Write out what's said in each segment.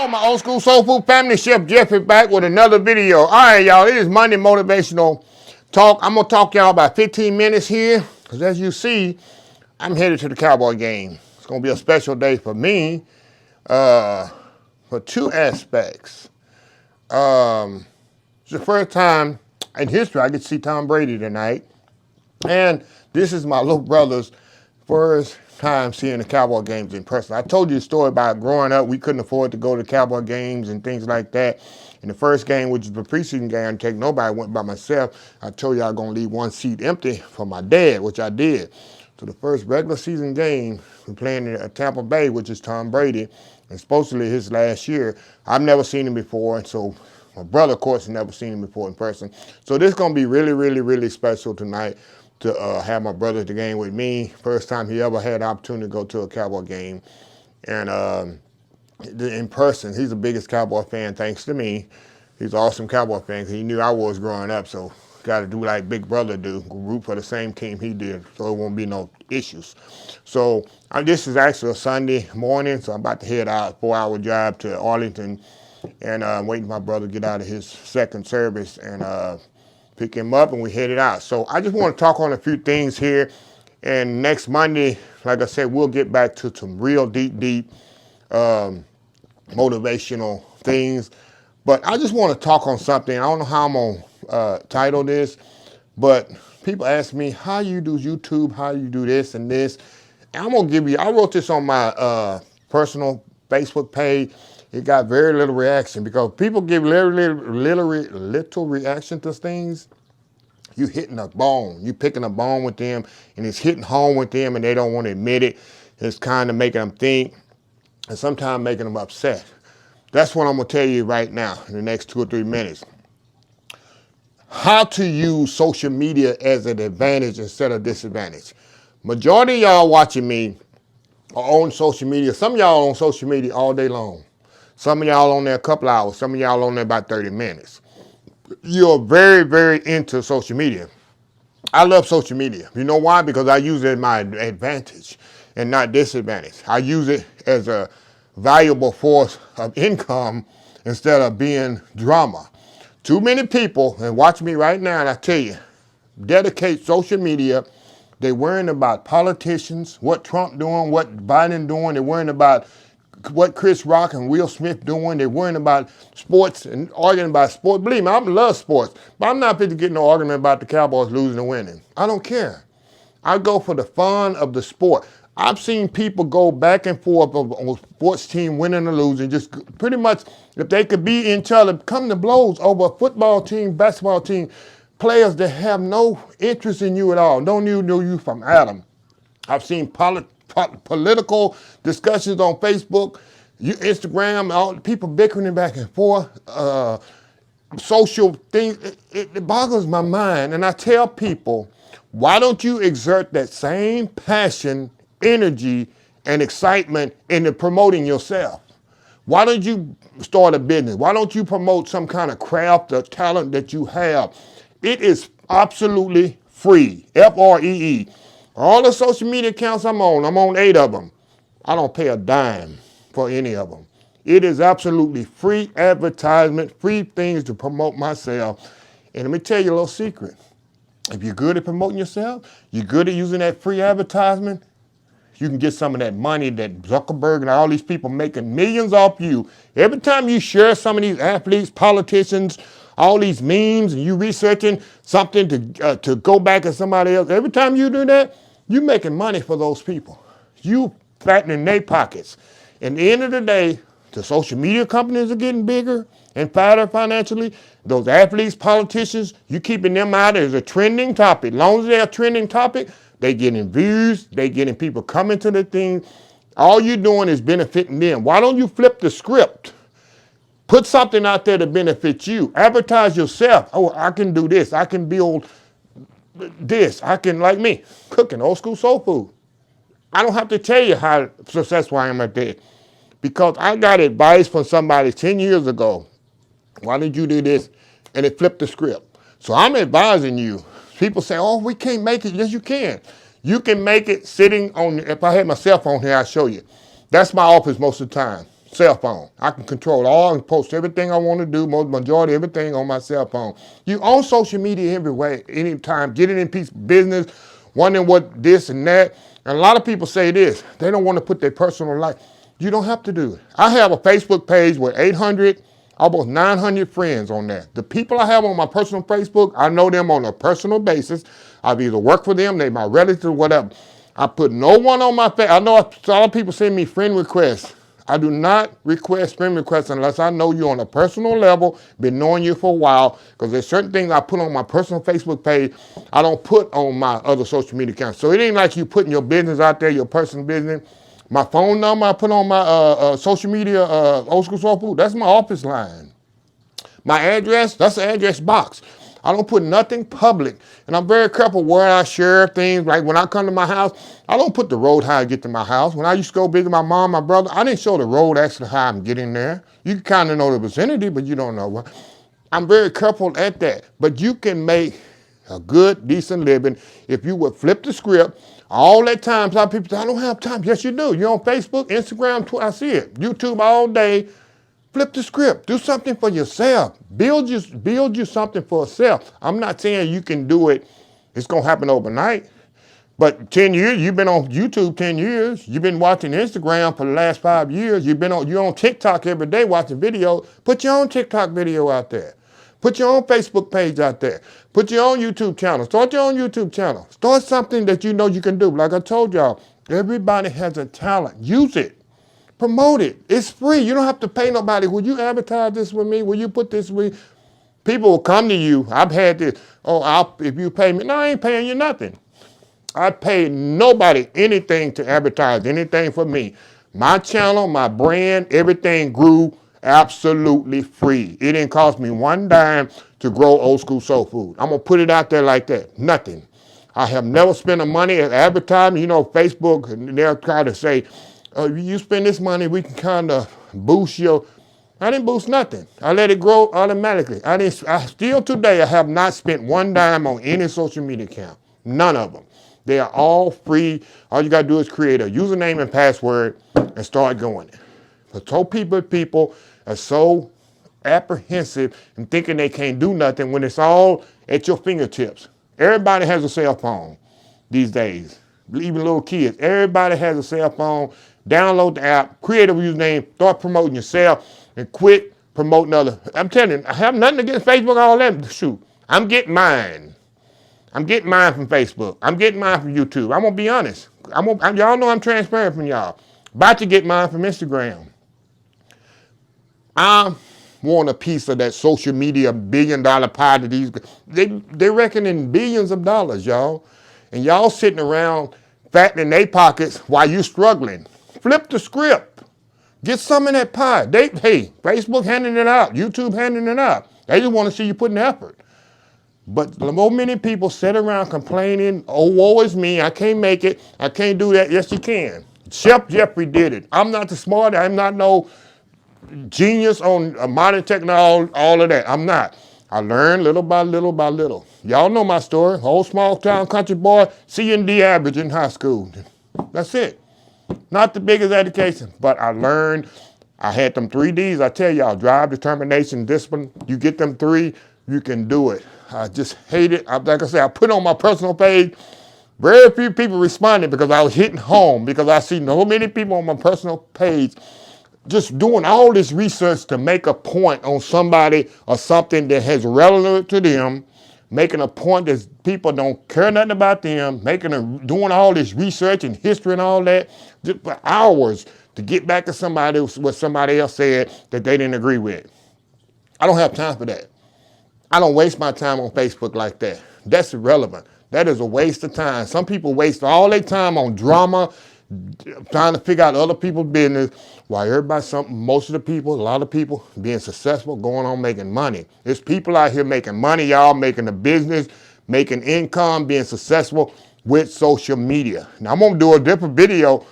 on, my old school soul food family. Chef Jeff is back with another video. All right, y'all. It is Monday Motivational Talk. I'm going to talk y'all about 15 minutes here. Because as you see, I'm headed to the Cowboy game. It's going to be a special day for me for two aspects. It's the first time in history I get to see Tom Brady tonight. And this is my little brother's first time seeing the Cowboy games in person. I told you the story about growing up. We couldn't afford to go to Cowboy games and things like that. In the first game, which is the preseason game, I didn't take nobody. I went by myself. I told you I was going to leave one seat empty for my dad, which I did. So the first regular season game, we're playing in Tampa Bay, which is Tom Brady, and supposedly his last year. I've never seen him before, and so my brother, of course, has never seen him before in person. So this is going to be really, really, really special tonight to have my brother at the game with me. First time he ever had the opportunity to go to a Cowboy game. And in person, he's the biggest Cowboy fan thanks to me. He's an awesome Cowboy fan because he knew I was growing up, so got to do like big brother do, root for the same team he did, so it won't be no issues. So this is actually a Sunday morning, so I'm about to head out, 4-hour drive to Arlington, and I'm waiting for my brother to get out of his second service and pick him up, and we headed out. So I just want to talk on a few things here, and next Monday, like I said, we'll get back to some real deep motivational things. But I just want to talk on something. I don't know how I'm going to title this, but people ask me, how you do YouTube, how you do this and this. And I'm going to give you, I wrote this on my personal Facebook page. It got very little reaction because people give little reaction to things. You hitting a bone. You picking a bone with them, and it's hitting home with them, and they don't want to admit it. It's kind of making them think, and sometimes making them upset. That's what I'm going to tell you right now in the next 2 or 3 minutes. How to use social media as an advantage instead of disadvantage. Majority of y'all watching me are on social media. Some of y'all on social media all day long. Some of y'all on there a couple hours. Some of y'all on there about 30 minutes. You're very, very into social media. I love social media. You know why? Because I use it as my advantage and not disadvantage. I use it as a valuable force of income instead of being drama. Too many people, and watch me right now, and I tell you, dedicate social media. They're worrying about politicians, what Trump doing, what Biden doing. They're worrying about what Chris Rock and Will Smith doing. They're worrying about sports and arguing about sports. Believe me, I love sports, but I'm not fit to get no argument about the Cowboys losing or winning. I don't care. I go for the fun of the sport. I've seen people go back and forth on a sports team winning or losing, just pretty much, if they could beat each other, come to blows over a football team, basketball team, players that have no interest in you at all, don't even know you from Adam. I've seen political discussions on Facebook, Instagram, all people bickering back and forth, social things. It boggles my mind, and I tell people, why don't you exert that same passion, energy, and excitement into promoting yourself? Why don't you start a business? Why don't you promote some kind of craft or talent that you have? It is absolutely free, Free. All the social media accounts I'm on 8 of them. I don't pay a dime for any of them. It is absolutely free advertisement, free things to promote myself. And let me tell you a little secret. If you're good at promoting yourself, you're good at using that free advertisement, you can get some of that money that Zuckerberg and all these people making millions off you. Every time you share some of these athletes, politicians, all these memes, and you researching something to go back at somebody else, every time you do that, you're making money for those people. You fattening their pockets. At the end of the day, the social media companies are getting bigger and fatter financially. Those athletes, politicians, you keeping them out as a trending topic. As long as they're a trending topic, they getting views, they getting people coming to the thing. All you're doing is benefiting them. Why don't you flip the script? Put something out there to benefit you. Advertise yourself. Oh, I can do this. I can build this. I can, like me, cooking old school soul food. I don't have to tell you how successful I am at that because I got advice from somebody 10 years ago. Why did you do this? And it flipped the script. So I'm advising you. People say, oh, we can't make it. Yes, you can. You can make it sitting on, if I had my cell phone here, I'll show you. That's my office most of the time. cell phone. I can control all and post everything I want to do, majority of everything on my cell phone. You own social media everywhere, anytime, getting in business, wondering what this and that. And a lot of people say this, they don't want to put their personal life. You don't have to do it. I have a Facebook page with 800, almost 900 friends on there. The people I have on my personal Facebook, I know them on a personal basis. I've either worked for them, they my relatives, whatever. I put no one on my face. I know a lot of people send me friend requests. I do not request friend requests unless I know you on a personal level, been knowing you for a while, because there's certain things I put on my personal Facebook page I don't put on my other social media accounts. So it ain't like you putting your business out there, your personal business. My phone number I put on my social media, Old School Soul Food, that's my office line. My address, that's the address box. I don't put nothing public. And I'm very careful where I share things. Like when I come to my house, I don't put the road how I get to my house. When I used to go visit my mom, my brother, I didn't show the road actually how I'm getting there. You can kind of know the vicinity, but you don't know what. I'm very careful at that. But you can make a good, decent living if you would flip the script. All that time, some people say, I don't have time. Yes, you do. You're on Facebook, Instagram, I see it. YouTube all day. Flip the script. Do something for yourself. Build you something for yourself. I'm not saying you can do it. It's going to happen overnight. But 10 years, you've been on YouTube 10 years. You've been watching Instagram for the last 5 years. You're on TikTok every day watching videos. Put your own TikTok video out there. Put your own Facebook page out there. Put your own YouTube channel. Start your own YouTube channel. Start something that you know you can do. Like I told y'all, everybody has a talent. Use it. Promote it. It's free. You don't have to pay nobody. Will you advertise this with me? Will you put this with me? People will come to you. I've had this. Oh, if you pay me. No, I ain't paying you nothing. I pay nobody anything to advertise anything for me. My channel, my brand, everything grew absolutely free. It didn't cost me one dime to grow Old School Soul Food. I'm going to put it out there like that. Nothing. I have never spent the money at advertising. You know, Facebook, they'll try to say, you spend this money, we can kind of boost your. I didn't boost nothing. I let it grow automatically. Still today, I have not spent one dime on any social media account. None of them. They are all free. All you got to do is create a username and password and start going. But so people are so apprehensive and thinking they can't do nothing when it's all at your fingertips. Everybody has a cell phone these days. Even little kids. Everybody has a cell phone. Download the app, create a username, start promoting yourself, and quit promoting others. I'm telling you, I have nothing against Facebook, all that. Shoot, I'm getting mine. I'm getting mine from Facebook. I'm getting mine from YouTube. I'm going to be honest. Y'all know I'm transparent from y'all. About to get mine from Instagram. I want a piece of that social media $1 billion pie to these. They reckon in billions of dollars, y'all. And y'all sitting around fattening their pockets while you struggling. Flip the script. Get some of that pie. Hey, Facebook handing it out. YouTube handing it out. They just want to see you putting effort. But the more many people sit around complaining, oh, woe is me, I can't make it, I can't do that. Yes, you can. Chef Jeffrey did it. I'm not the smart, I'm not no genius on modern technology, all of that. I'm not. I learned little by little by little. Y'all know my story. Whole small town country boy, C&D average in high school. That's it. Not the biggest education, but I learned. I had them 3 Ds. I tell y'all, drive, determination, discipline. You get them 3, you can do it. I just hate it. Like I said, I put it on my personal page. Very few people responded because I was hitting home, because I see so many people on my personal page just doing all this research to make a point on somebody or something that has relevant to them, making a point that people don't care nothing about them, doing all this research and history and all that, just for hours to get back to somebody what somebody else said that they didn't agree with. I don't have time for that. I don't waste my time on Facebook like that. That's irrelevant. That is a waste of time. Some people waste all their time on drama, trying to figure out other people's business, while most of the people, a lot of people being successful, going on making money. There's people out here making money, y'all, making a business, making income, being successful with social media. Now, I'm going to do a different video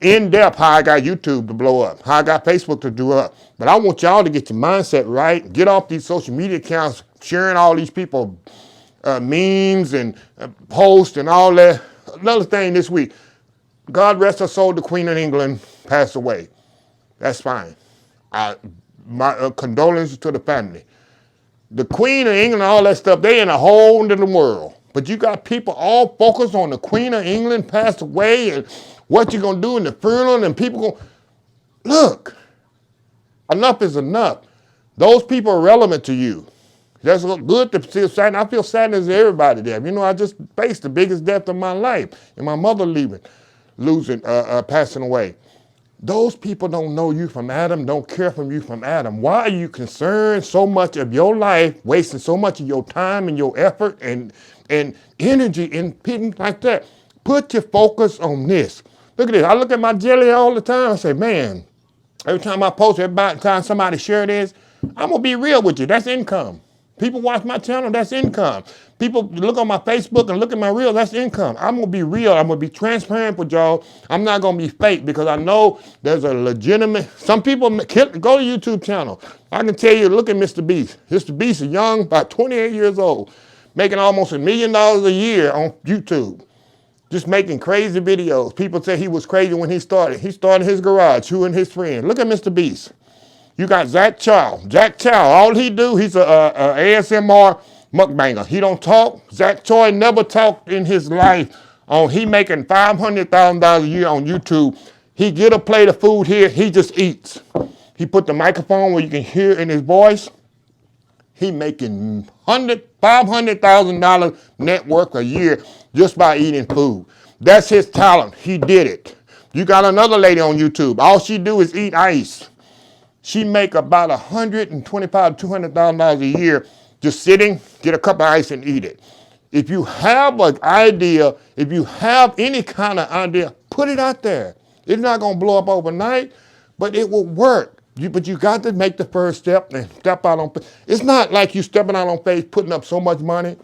in depth how I got YouTube to blow up, how I got Facebook to do up. But I want y'all to get your mindset right, get off these social media accounts, sharing all these people memes and posts and all that. Another thing this week, God rest her soul, the Queen of England passed away. That's fine. My condolences to the family. The Queen of England, all that stuff, they in a whole different world. But you got people all focused on the Queen of England passed away and what you're going to do in the funeral, and people going, look, enough is enough. Those people are relevant to you. That's good to feel sad. I feel sadness to everybody there. You know, I just faced the biggest death of my life, and my mother passing away. Those people don't know you from Adam, don't care from you from Adam. Why are you concerned so much of your life, wasting so much of your time and your effort and energy in things like that? Put your focus on this. Look at this. I look at my jelly all the time. I say, man, every time I post, every time somebody share this, I'm going to be real with you. That's income. People watch my channel, that's income. People look on my Facebook and look at my reel, that's income. I'm going to be real. I'm going to be transparent with y'all. I'm not going to be fake because I know there's a legitimate, some people go to YouTube channel. I can tell you, look at Mr. Beast. Mr. Beast is young, about 28 years old, making almost $1 million a year on YouTube. Just making crazy videos. People say he was crazy when he started. He started his garage, he and his friend. Look at Mr. Beast. You got Zach Chow. Zach Chow, all he do, he's a ASMR mukbanger. He don't talk. Zach Chow never talked in his life. He making $500,000 a year on YouTube. He get a plate of food here, he just eats. He put the microphone where you can hear in his voice. He making $500,000 net worth a year just by eating food. That's his talent. He did it. You got another lady on YouTube. All she do is eat ice. She make about $125,000, $200,000 a year just sitting, get a cup of ice and eat it. If you have an idea, if you have any kind of idea, put it out there. It's not going to blow up overnight, but it will work. But you got to make the first step and step out on faith. It's not like you stepping out on faith, putting up so much money.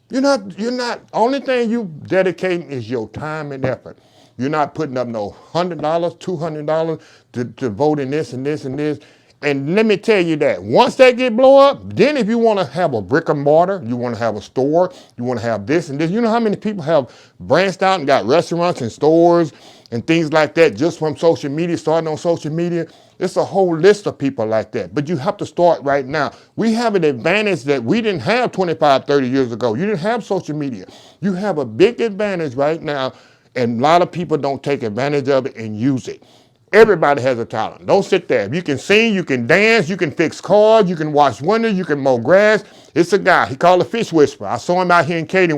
You're not, only thing you dedicating is your time and effort. You're not putting up no $100, $200 to vote in this and this and this. And let me tell you that once they get blow up, then if you want to have a brick and mortar, you want to have a store, you want to have this and this. You know how many people have branched out and got restaurants and stores and things like that just from social media, starting on social media? It's a whole list of people like that. But you have to start right now. We have an advantage that we didn't have 25, 30 years ago. You didn't have social media. You have a big advantage right now, and a lot of people don't take advantage of it and use it. Everybody has a talent. Don't sit there. If you can sing, you can dance, you can fix cars, you can wash windows, you can mow grass. It's a guy. He called a fish whisperer. I saw him out here in KATY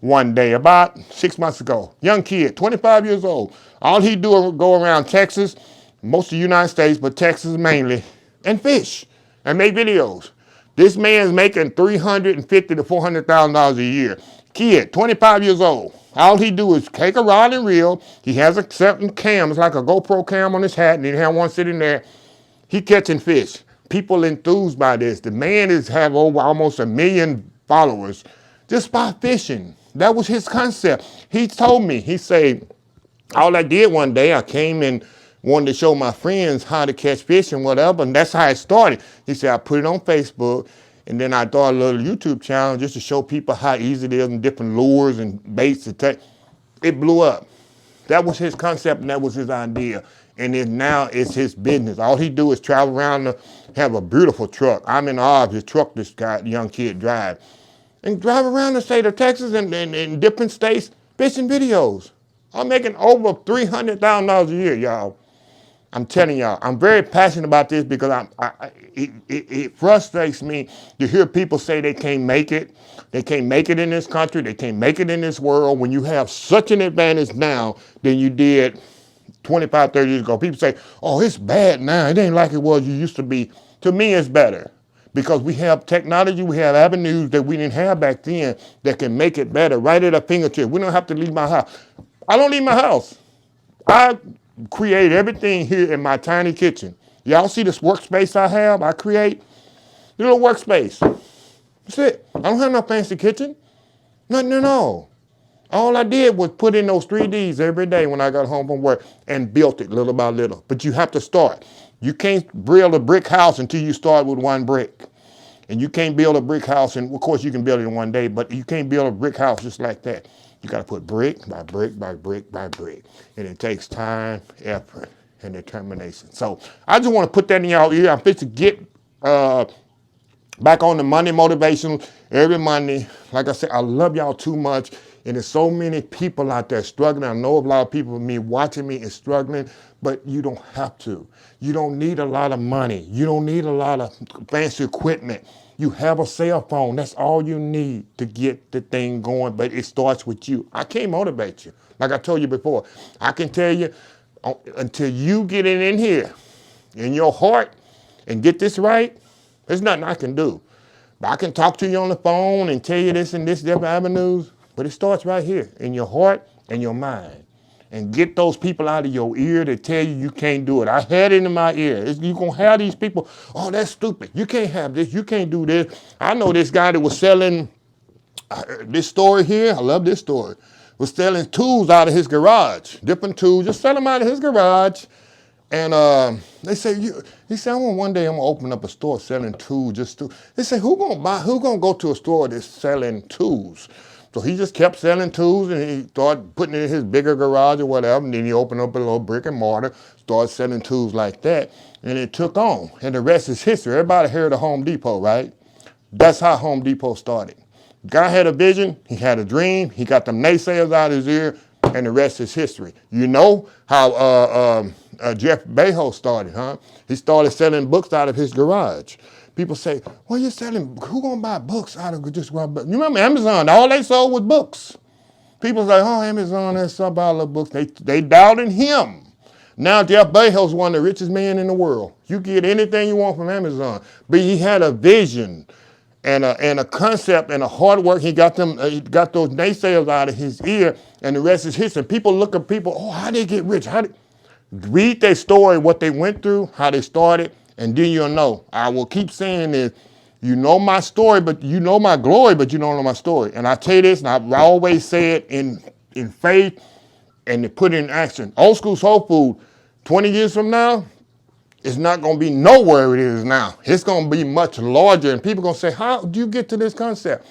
one day about 6 months ago. Young kid, 25 years old. All he do is go around Texas, most of the United States, but Texas mainly, and fish and make videos. This man's making $350,000 to $400,000 a year. Kid, 25 years old. All he do is take a rod and reel. He has a certain cam. It's like a GoPro cam on his hat, and he have one sitting there. He catching fish. People enthused by this. The man have over almost 1 million followers just by fishing. That was his concept. He told me, he said, all I did one day, I came and wanted to show my friends how to catch fish and whatever, and that's how it started. He said, I put it on Facebook, and then I started a little YouTube channel just to show people how easy it is and different lures and baits to take. It blew up. That was his concept, and that was his idea. And now it's his business. All he do is travel around, have a beautiful truck. I'm in awe of his truck this guy, young kid drive. And drive around the state of Texas and in different states, fishing videos. I'm making over $300,000 a year, y'all. I'm telling y'all, I'm very passionate about this because it frustrates me to hear people say they can't make it. They can't make it in this country. They can't make it in this world when you have such an advantage now than you did 25, 30 years ago. People say, oh, it's bad now. It ain't like it was you used to be. To me, it's better because we have technology, we have avenues that we didn't have back then that can make it better right at our fingertips. We don't have to leave my house. I don't leave my house. I create everything here in my tiny kitchen. Y'all see this workspace I have? I create a little workspace. That's it. I don't have no fancy kitchen. Nothing at all. All I did was put in those 3Ds every day when I got home from work and built it little by little. But you have to start. You can't build a brick house until you start with one brick. And you can't build a brick house, and of course you can build it in one day, but you can't build a brick house just like that. You got to put brick by brick by brick by brick. And it takes time, effort, and determination. So I just want to put that in y'all ear. I'm fit to get back on the Monday motivation every Monday. Like I said, I love y'all too much. And there's so many people out there struggling. I know a lot of people, me watching me, is struggling, but you don't have to. You don't need a lot of money. You don't need a lot of fancy equipment. You have a cell phone. That's all you need to get the thing going, but it starts with you. I can't motivate you. Like I told you before, I can tell you until you get it in here, in your heart, and get this right, there's nothing I can do. But I can talk to you on the phone and tell you this and this different avenues, but it starts right here in your heart and your mind. And get those people out of your ear to tell you can't do it. I had it in my ear. You're going to have these people, oh, that's stupid. You can't have this. You can't do this. I know this guy that was selling this story here. I love this story. Was selling tools out of his garage, different tools, just sell them out of his garage. And they say, he said, one day I'm gonna open up a store selling tools, just tools. They say, who gonna go to a store that's selling tools? So he just kept selling tools, and he started putting it in his bigger garage or whatever, and then he opened up a little brick and mortar, started selling tools like that, and it took on. And the rest is history. Everybody heard of Home Depot, right? That's how Home Depot started. Guy had a vision, he had a dream, he got them naysayers out of his ear, and the rest is history. You know how Jeff Bezos started, huh? He started selling books out of his garage. People say, well, you're selling, who gonna buy books out of just garage? You remember Amazon, all they sold was books. People say, oh, Amazon, that's some all the books. They doubted him. Now Jeff Bezos is one of the richest men in the world. You get anything you want from Amazon. But he had a vision and a concept and a hard work. He got those naysayers out of his ear, and the rest is history. People look at people, oh, how they get rich? Read their story, what they went through, how they started, and then you'll know. I will keep saying this. You know my story, but you know my glory, but you don't know my story. And I tell you this, and I always say it in faith and to put it in action. Old school soul food, 20 years from now, it's not going to be nowhere it is now. It's going to be much larger, and people are going to say, how do you get to this concept?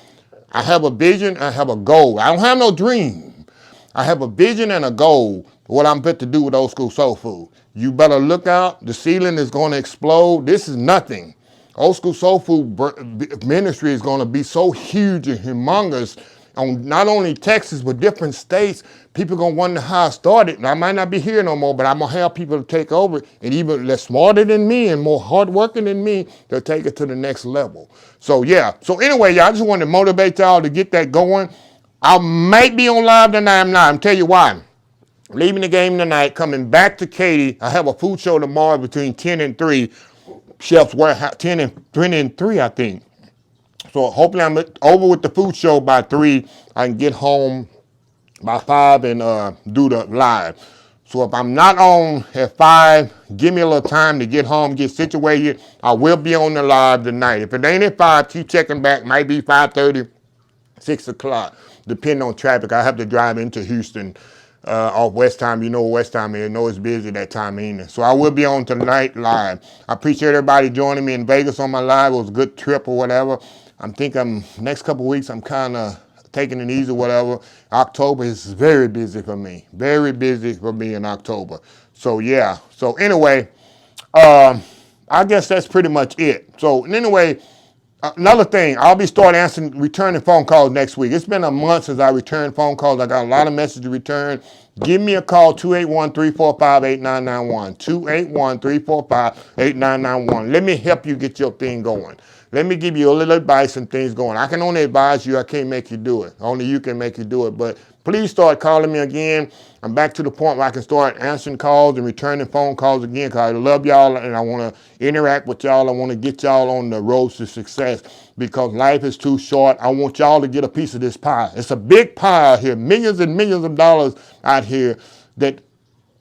I have a vision, I have a goal. I don't have no dream. I have a vision and a goal, what I'm fit to do with old school soul food. You better look out. The ceiling is going to explode. This is nothing. Old school soul food ministry is going to be so huge and humongous on not only Texas, but different states. People are going to wonder how I started. And I might not be here no more, but I'm going to have people to take over, and even less smarter than me and more hardworking than me, to take it to the next level. So yeah. So anyway, y'all, I just wanted to motivate y'all to get that going. I might be on live tonight. I'm not. I'm tell you why. Leaving the game tonight, coming back to KATY. I have a food show tomorrow between 10 and 3. Chef's Warehouse, 10 and 3, I think. So hopefully I'm over with the food show by 3. I can get home by 5 and do the live. So if I'm not on at 5, give me a little time to get home, get situated. I will be on the live tonight. If it ain't at 5, keep checking back. Might be 5:30, 6 o'clock, depending on traffic. I have to drive into Houston off West Time. You know West Time is. You know it's busy that time evening. So I will be on tonight live. I appreciate everybody joining me in Vegas on my live. It was a good trip or whatever. I'm thinking next couple of weeks I'm kind of taking it easy or whatever. October is very busy for me. Very busy for me in October. So yeah. So anyway, I guess that's pretty much it. So anyway, another thing, I'll be returning phone calls next week. It's been a month since I returned phone calls. I got a lot of messages to return. Give me a call, 281-345-8991. 281-345-8991. Let me help you get your thing going. Let me give you a little advice and things going. I can only advise you. I can't make you do it. Only you can make you do it. But please start calling me again. I'm back to the point where I can start answering calls and returning phone calls again, because I love y'all and I want to interact with y'all. I want to get y'all on the road to success, because life is too short. I want y'all to get a piece of this pie. It's a big pie out here, millions and millions of dollars out here that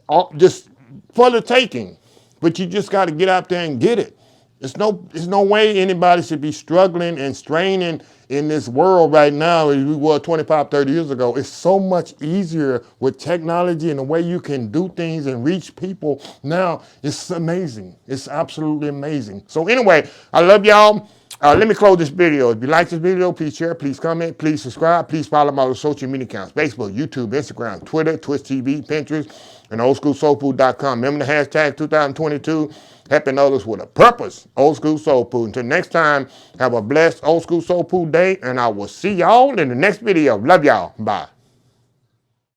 are just for the taking. But you just got to get out there and get it. There's no way anybody should be struggling and straining in this world right now as we were 25, 30 years ago. It's so much easier with technology and the way you can do things and reach people now. It's amazing. It's absolutely amazing. So anyway, I love y'all. Let me close this video. If you like this video, please share, please comment, please subscribe, please follow my social media accounts: Facebook, YouTube, Instagram, Twitter, Twitch TV, Pinterest, and oldschoolsoulfood.com. Remember the hashtag 2022, helping others with a purpose. Old School Soul Food. Until next time, have a blessed Old School Soul Food day, and I will see y'all in the next video. Love y'all. Bye.